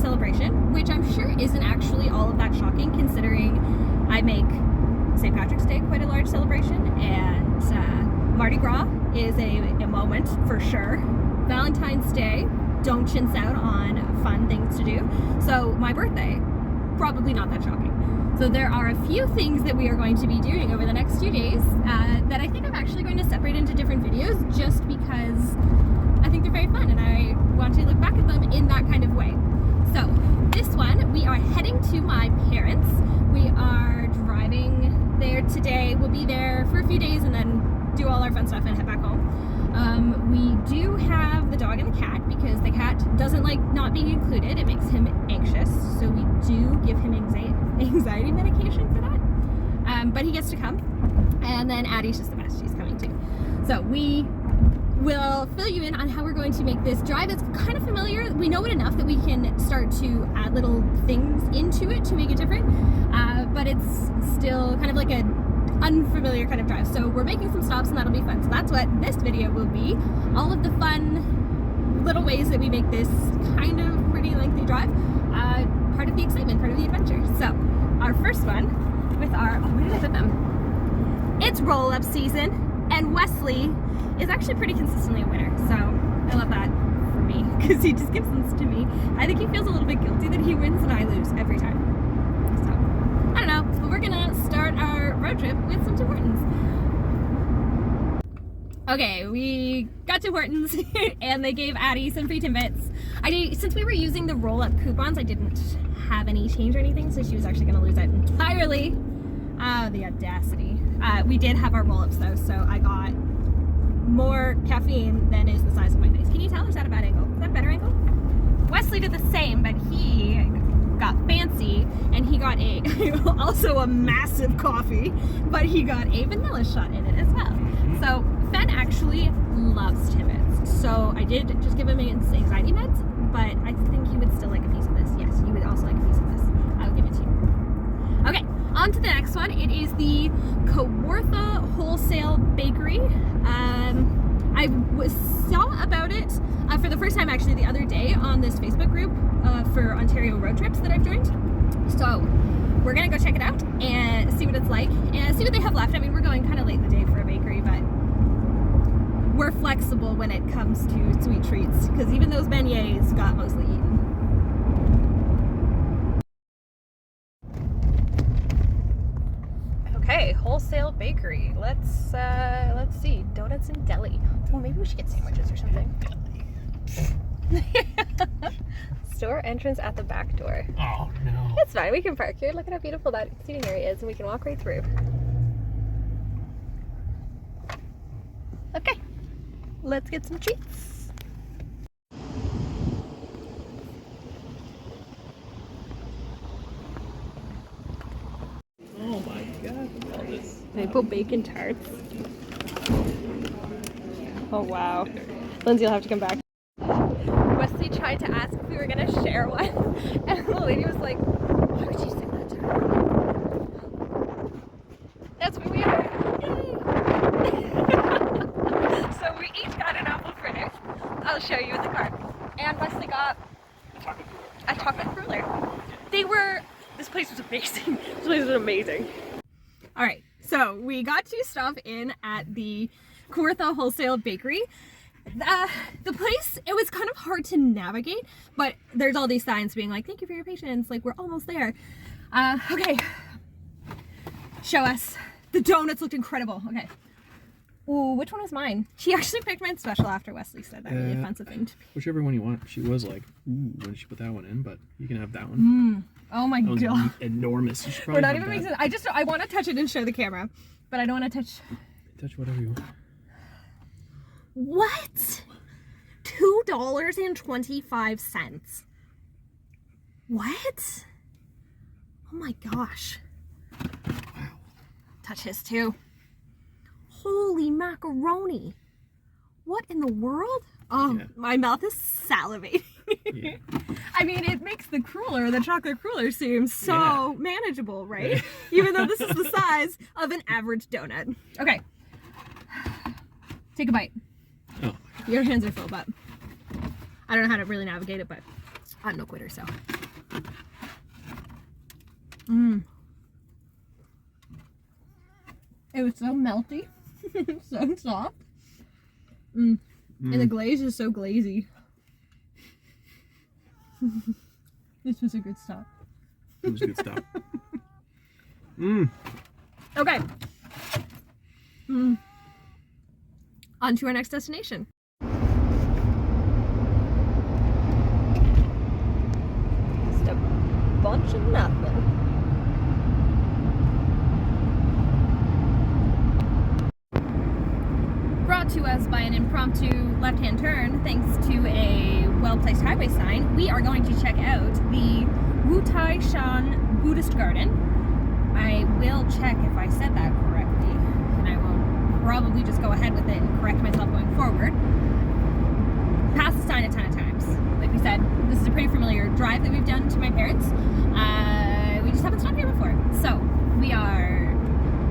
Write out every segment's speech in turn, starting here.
celebration, which I'm sure isn't actually all of that shocking considering I make St. Patrick's Day quite a large celebration, and Mardi Gras is a moment for sure. Valentine's Day, don't chintz out on fun things to do. So my birthday, probably not that shocking. So there are a few things that we are going to be doing over the next few days that I think I'm actually going to separate into different videos just because I think they're very fun and I want to look back at them in that kind of way. So this one, we are heading to my parents. We are driving there today. We'll be there for a few days and then do all our fun stuff and head back home. We do have the dog and the cat because the cat doesn't like not being included. It makes him anxious. So we do give him anxiety medication for that. But he gets to come. And then Addie's just the best. She's coming too. So we will fill you in on how we're going to make this drive. It's kind of familiar. We know it enough that we can start to add little things into it to make it different. But it's still kind of like a unfamiliar kind of drive. So we're making some stops and that'll be fun. So that's what this video will be. All of the fun little ways that we make this kind of pretty lengthy drive. Part of the excitement, part of the adventure. So our first one with our, oh, where did I put them? It's roll-up season and Wesley is actually pretty consistently a winner. So I love that for me because he just gives them to me. I think he feels a little bit guilty that he wins and I lose every time. So I don't know, but we're gonna start our road trip with some Tim Hortons. Okay, we got to Hortons and they gave Addie some free Timbits. Since we were using the roll-up coupons, I didn't have any change or anything, so she was actually gonna lose that entirely. The audacity. We did have our roll-ups though, so I got more caffeine than is the size of my face. Can you tell, or is that a bad angle? Is that a better angle? Wesley did the same, but he got fancy and he got also a massive coffee, but he got a vanilla shot in it as well. So Fen actually loves Timbits, so I did just give him anxiety meds, but I think he would still like a piece of this. Yes, he would also like a piece of this. I'll give it to you. Okay, on to the next one. It is the Kawartha Wholesale Bakery. I saw about it for the first time actually the other day on this Facebook group for Ontario road trips that I've joined. So we're gonna go check it out and see what it's like and see what they have left. I mean, we're going kind of late in the day for a bakery, but we're flexible when it comes to sweet treats because even those beignets got mostly eaten. Okay, Wholesale Bakery. Let's see. Donuts and deli. Well, maybe we should get sandwiches or something. Store entrance at the back door. Oh no. It's fine. We can park here. Look at how beautiful that seating area is, and we can walk right through. Okay, let's get some treats. Oh my god. All this. Maple bacon tarts. Oh wow. Lindsay will have to come back. Wesley tried to ask if we were gonna share one, and the lady was like, "Why would you say that to her?" That's what we are. So we each got an apple fritter. I'll show you in the car. And Wesley got a chocolate cruller. This place was amazing. This place was amazing. All right, so we got to stop in at the Kawartha Wholesale Bakery. The place, it was kind of hard to navigate, but there's all these signs being like, thank you for your patience, like we're almost there. Okay, show us. The donuts looked incredible. Okay. Ooh, which one was mine? She actually picked mine special after Wesley said that really offensive thing to me. Whichever one you want. She was like, ooh, when she put that one in, but you can have that one. Oh my god. Enormous. You should We're probably not have even that. making I want to touch it and show the camera, but I don't want to touch. Touch whatever you want. What? $2.25. What? Oh my gosh. Wow. Touch his too. Holy macaroni. What in the world? Oh, yeah. My mouth is salivating. Yeah. I mean, it makes the chocolate cruller seem so manageable, right? Even though this is the size of an average donut. Okay. Take a bite. Oh. Your hands are full, but I don't know how to really navigate it, but I'm no quitter, so. It was so melty, so soft. And the glaze is so glazy. This was a good stop. It was a good stop. Okay. On to our next destination. Just a bunch of nothing. Brought to us by an impromptu left-hand turn, thanks to a well-placed highway sign, we are going to check out the Wu Tai Shan Buddhist Garden. I will check if I said that correctly, and I will probably just go ahead with it and correct myself going forward. Passed the sign a ton of times. Like we said, this is a pretty familiar drive that we've done to my parents. We just haven't stopped here before. So, we are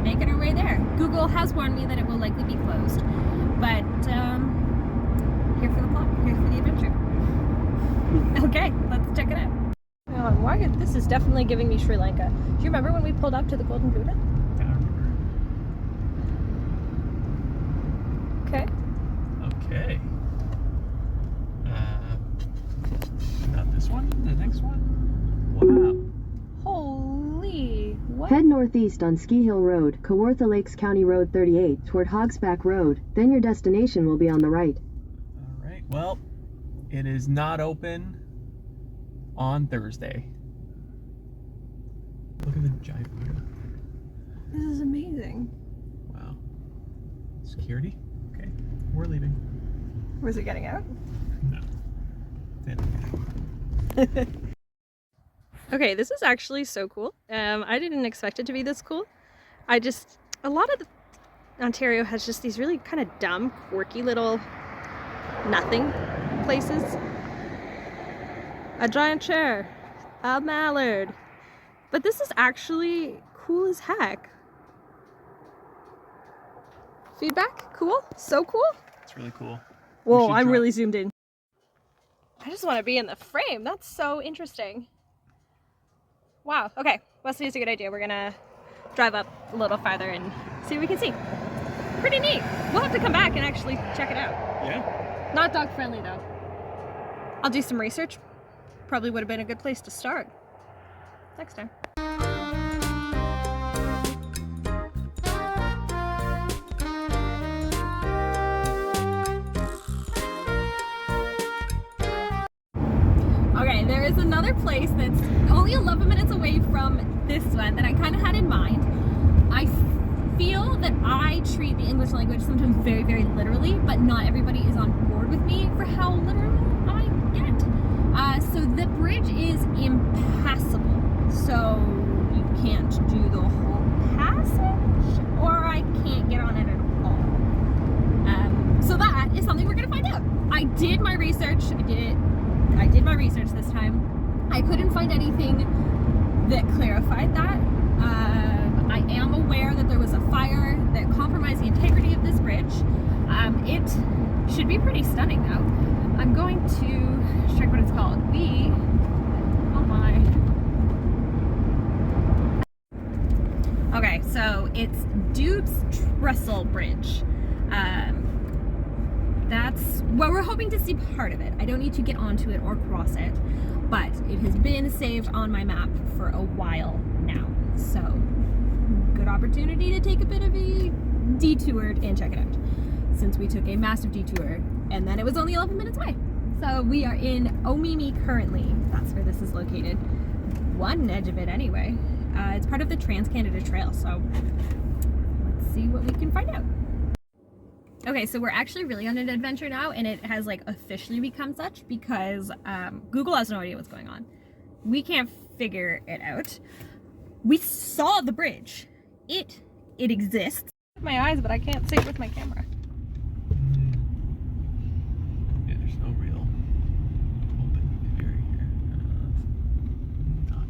making our way there. Google has warned me that it will likely be closed, but here for the plot, here for the adventure. Okay, let's check it out. Why? This is definitely giving me Sri Lanka. Do you remember when we pulled up to the Golden Buddha? I remember. Okay. Okay. Not this one? The next one? Wow. Holy, what? Head northeast on Ski Hill Road, Kawartha Lakes County Road 38, toward Hogsback Road. Then your destination will be on the right. All right. Well, it is not open on Thursday. Look at the giant Buddha. This is amazing. Wow. Security? Okay. We're leaving. Was it getting out? No. They don't get out. Okay, this is actually so cool. I didn't expect it to be this cool. A lot of Ontario has just these really kind of dumb, quirky little nothing places. A giant chair, a mallard. But this is actually cool as heck. Feedback? Cool? So cool? It's really cool. Whoa, I'm really zoomed in. I just want to be in the frame. That's so interesting. Wow, okay. Wesley is a good idea. We're gonna drive up a little farther and see what we can see. Pretty neat. We'll have to come back and actually check it out. Yeah. Not dog friendly though. I'll do some research. Probably would have been a good place to start next time. Okay, there is another place that's only 11 minutes away from this one that I kind of had in mind. I feel that I treat the English language sometimes very, very literally, but not everybody is on board with me for how literal I get. So the bridge is impassable, so you can't do the whole passage, or I can't get on it at all. So that is something we're gonna find out. I did my research. I did my research this time. I couldn't find anything that clarified that. I am aware that there was a fire that compromised the integrity of this bridge. It should be pretty stunning though. I'm going to check what it's called. Oh my. Okay, so it's Dude's Trestle Bridge. That's well, we're hoping to see part of it. I don't need to get onto it or cross it, but it has been saved on my map for a while now. So, good opportunity to take a bit of a detour and check it out. Since we took a massive detour and then it was only 11 minutes away. So we are in Omimi currently. That's where this is located. One edge of it anyway. It's part of the Trans-Canada Trail, so let's see what we can find out. Okay, so we're actually really on an adventure now, and it has like officially become such because Google has no idea what's going on. We can't figure it out. We saw the bridge. It exists. With my eyes, but I can't see it with my camera. Yeah, there's no real open area here. Not.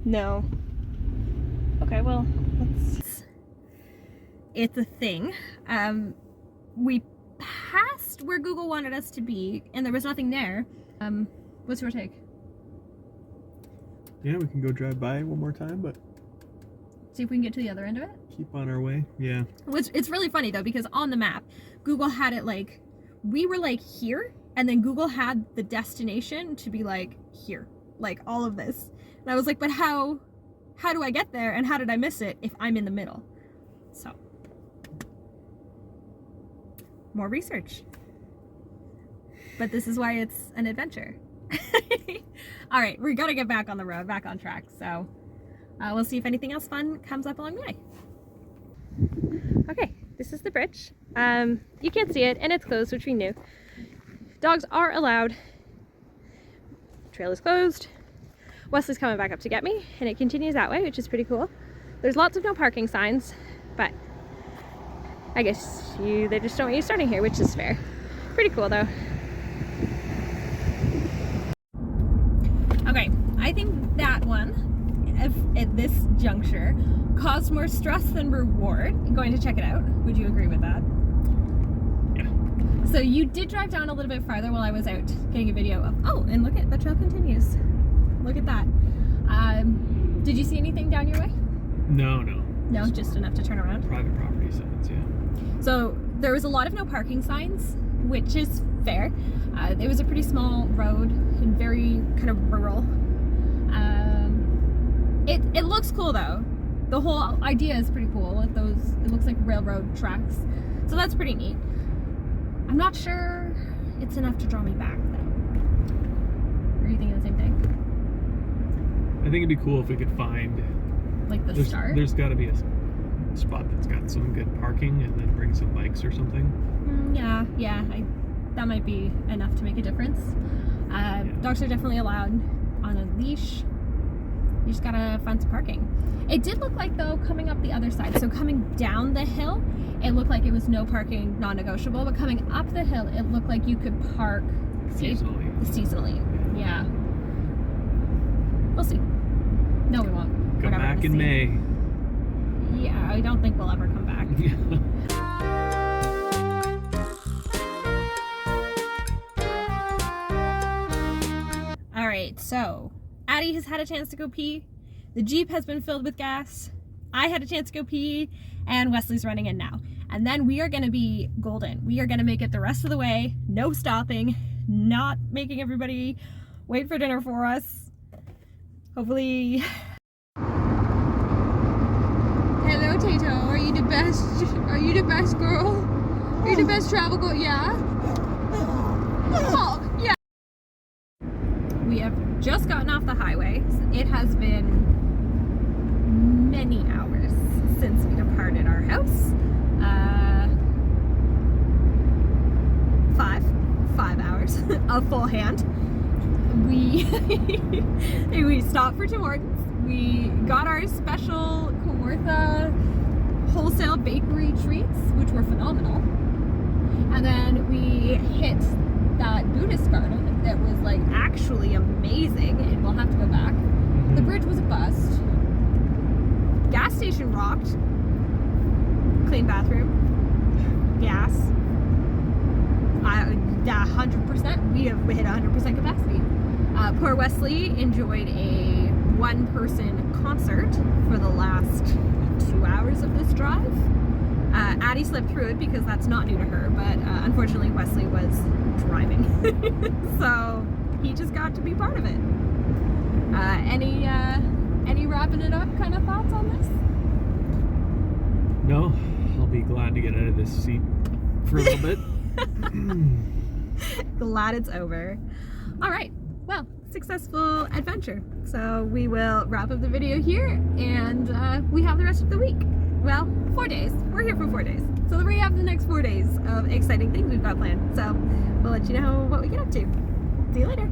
No. Okay, well, it's a thing. We passed where Google wanted us to be, and there was nothing there. What's your take? Yeah, we can go drive by one more time, but See if we can get to the other end of it. keep on our way. Yeah. Which it's really funny though, because on the map, Google had it like we were like here, and then Google had the destination to be like here, like all of this. And I was like, but how do I get there, and how did I miss it if I'm in the middle? So more research. But this is why it's an adventure. All right, we gotta get back on the road, back on track. So we'll see if anything else fun comes up along the way. Okay, this is the bridge. You can't see it, and it's closed, which we knew. Dogs are allowed. Trail is closed. Wesley's coming back up to get me, and it continues that way, which is pretty cool. There's lots of no parking signs, but I guess they just don't want you starting here, which is fair. Pretty cool though. Okay, I think that one, at this juncture, caused more stress than reward. I'm going to check it out. Would you agree with that? Yeah. So you did drive down a little bit farther while I was out getting a video of, oh, and look at, the trail continues. Look at that. Did you see anything down your way? No. No, just enough to turn around? Private property signs, yeah. So there was a lot of no parking signs, which is fair. It was a pretty small road and very kind of rural. It looks cool though. The whole idea is pretty cool. It looks like railroad tracks. So that's pretty neat. I'm not sure it's enough to draw me back though. Are you thinking the same thing? I think it'd be cool if we could find Like the start? There's got to be a spot that's got some good parking, and then bring some bikes or something. Yeah. That might be enough to make a difference. Dogs are definitely allowed on a leash. You just gotta find some parking. It did look like though, coming up the other side, so coming down the hill, it looked like it was no parking, non-negotiable, but coming up the hill, it looked like you could park seasonally. Yeah. We'll see. No, we won't. Come back in May. Yeah, I don't think we'll ever come back. All right, so Addie has had a chance to go pee. The Jeep has been filled with gas. I had a chance to go pee, and Wesley's running in now. And then we are gonna be golden. We are gonna make it the rest of the way, no stopping, not making everybody wait for dinner for us. Hopefully. Hello, Tato. Are you the best? Are you the best girl? Are you the best travel girl? Yeah. Oh, yeah. We have just gotten off the highway. It has been many hours since we departed our house. 5 hours of full hand. We stopped for Tim Hortons. We got our special Kawartha wholesale bakery treats, which were phenomenal. And then we hit that Buddhist garden that was like actually amazing, and we'll have to go back. The bridge was a bust. Gas station rocked. Clean bathroom. Gas. 100%. We have hit 100% capacity. Poor Wesley enjoyed a one-person concert for the last 2 hours of this drive. Addie slept through it because that's not new to her, but unfortunately Wesley was driving. So he just got to be part of it. Any wrapping it up kind of thoughts on this? No, I'll be glad to get out of this seat for a little bit. Glad it's over. All right, well, successful adventure. So we will wrap up the video here, and we have the rest of the week. Well, 4 days. We're here for 4 days. So we have the next 4 days of exciting things we've got planned. So we'll let you know what we get up to. See you later.